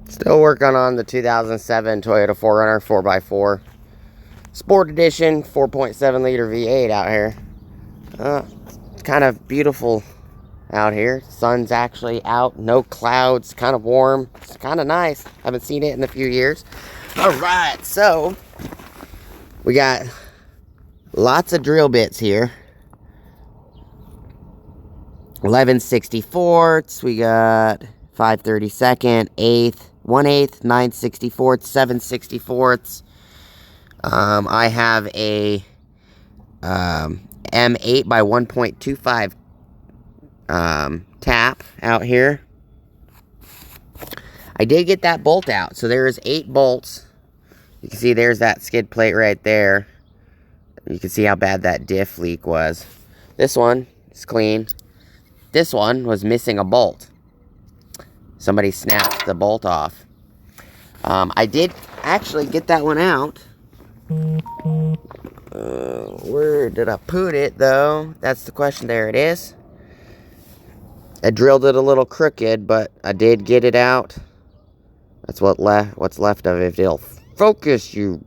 Still working on the 2007 Toyota 4Runner 4x4 Sport Edition 4.7 liter V8 out here. It's kind of beautiful out here. Sun's actually out, no clouds, kind of warm. It's kind of nice. Haven't seen it in a few years. All right, so we got lots of drill bits here. 11/64, we got 5/32, 1/8, 9/64, 7/64. I have a M8 by 1.25 tap out here. I did get that bolt out, so there's 8 bolts. You can see there's that skid plate right there. You can see how bad that diff leak was. This one is clean. This one was missing a bolt. Somebody snapped the bolt off. I did actually get that one out. Where did I put it, though? That's the question. There it is. I drilled it a little crooked, but I did get it out. That's what's left of it. If it'll focus, you...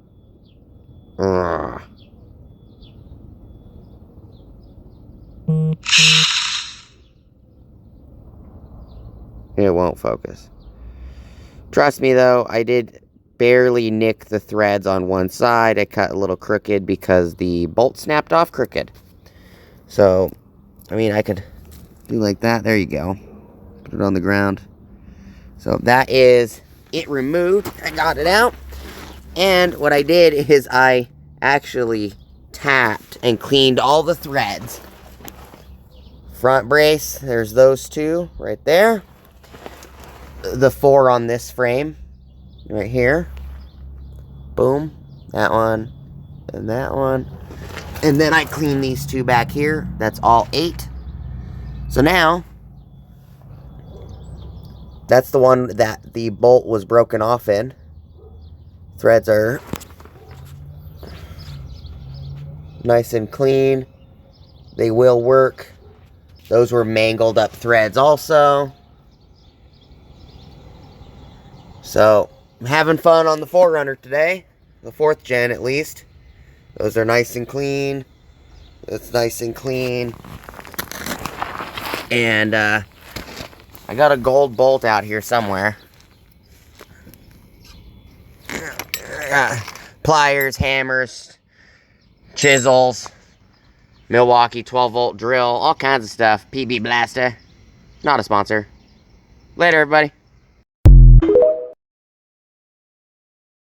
It won't focus. Trust me, though, I did barely nick the threads on one side. I cut a little crooked because the bolt snapped off crooked. So, I mean, I could do like that. There you go. Put it on the ground. So that is it removed. I got it out. And what I did is I actually tapped and cleaned all the threads. Front brace, there's those two right there. The 4 on this frame right here. Boom. That one and that one. And then I clean these 2 back here. That's all 8. So now, that's the one that the bolt was broken off in. Threads are nice and clean. They will work. Those were mangled up threads also. So, I'm having fun on the 4Runner today. The 4th gen, at least. Those are nice and clean. That's nice and clean. And, I got a gold bolt out here somewhere. Pliers, hammers, chisels, Milwaukee 12-volt drill, all kinds of stuff. PB Blaster. Not a sponsor. Later, everybody.